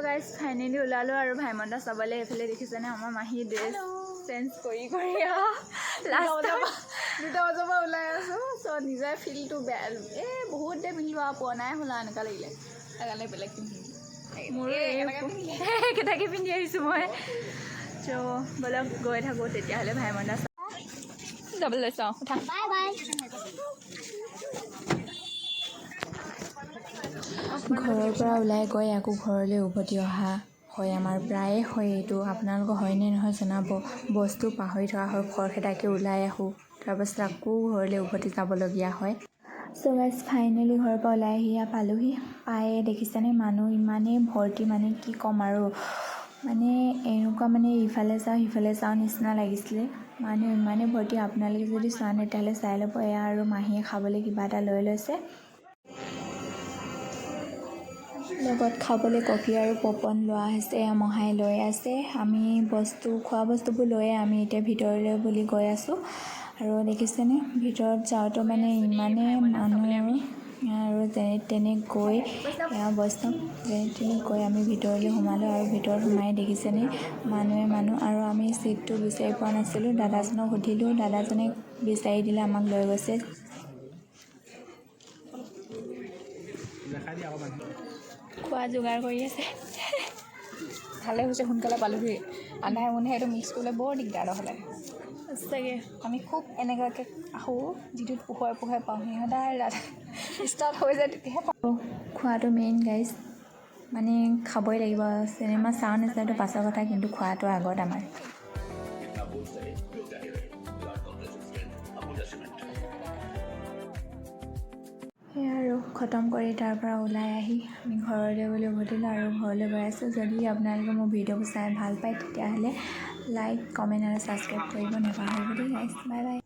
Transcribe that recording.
Guys finally ওলালোঁ আৰু ভাইমন দা চাবলৈ। এইফালে দেখিছেনে আমাৰ মাহী ড্ৰেছ চেঞ্জ কৰি লাষ্টত 2টা বজাৰ পৰা ওলাই আছোঁ। চ' নিজৰ ফিলটো বেয়া বহুত দেৰি পিন্ধিলোঁ আৰু পুৰণাই হ'ল আৰু এনেকুৱা লাগিলে সেইকাৰণে বেলেগ পিন্ধিলোঁ। মোৰো একেটাকে পিন্ধি আহিছোঁ মই। চ' বলক গৈ থাকোঁ তেতিয়াহ'লে ভাইমন দা যাবলৈ চাওঁ। উঠা বাই বাই। ঘৰৰ পৰা ওলাই গৈ আকৌ ঘৰলৈ উভতি অহা হয় আমাৰ প্ৰায়ে হয় এইটো। আপোনালোকৰ হয়নে নহয় জনাব। বস্তু পাহৰি থকা হয়, খৰখেদাকৈ ওলাই আহোঁ, তাৰপাছত আকৌ ঘৰলৈ উভতি যাবলগীয়া হয়। চ' গাইজ ফাইনেলি ঘৰৰ পৰা ওলাই আহি পালোহি। পায়ে দেখিছেনে মানুহ ইমানেই ভৰ্তি, মানে কি ক'ম আৰু, মানে এনেকুৱা মানে ইফালে চাওঁ সিফালে চাওঁ নিচিনা লাগিছিলে। মানুহ ইমানেই ভৰ্তি, আপোনালোকে যদি চোৱা নাই তেতিয়াহ'লে চাই ল'ব। এয়া আৰু মাহীয়ে খাবলৈ কিবা এটা লৈ লৈছে, লগত খাবলৈ কফি আৰু পপকৰ্ণ লোৱা হৈছে। মহাই লৈ আছে। আমি খোৱা বস্তুবোৰ লৈয়ে আমি এতিয়া ভিতৰলৈ বুলি গৈ আছোঁ। আৰু দেখিছেনে ভিতৰত যাওঁতে মানে ইমানেই মানুহ আৰু যেনে তেনে গৈ আমি ভিতৰলৈ সোমালোঁ। আৰু ভিতৰত সোমাই দেখিছেনে মানুহ আৰু আমি চিটটো বিচাৰি পোৱা নাছিলোঁ। দাদাজনক সুধিলোঁ, দাদাজনে বিচাৰি দিলে, আমাক লৈ গৈছে। খোৱা যোগাৰ কৰি আছে। ভালে হৈছে সোনকালে পালোহি। আন্ধাৰে মুন্ধাৰে এইটো মিক্স কৰিলে বৰ দিগদাৰ নহ'লে সঁচাকৈ। আমি খুব এনেকুৱাকৈ আহোঁ যিটোত পোহৰে পোহৰে পাওঁহি। সদায় ষ্টাৰ্ট হৈ যায় তেতিয়াহে পাওঁ। খোৱাটো মেইন গাইজ, মানে খাবই লাগিব। চিনেমা চাওঁ নাচাওঁটো পাছৰ কথা, কিন্তু খোৱাটো আগত আমাৰ। সেয়া আৰু খতম কৰি তাৰ পৰা ওলাই আহি আমি ঘৰলৈ বুলি উভতিলোঁ আৰু ঘৰলৈ গৈ আছোঁ। যদি আপোনালোকে মোৰ ভিডিঅ'বোৰ চাই ভাল পায় তেতিয়াহ'লে লাইক, কমেণ্ট আৰু ছাবস্ক্ৰাইব কৰিব নাপাহৰিব দেই গাইজ। Bye bye.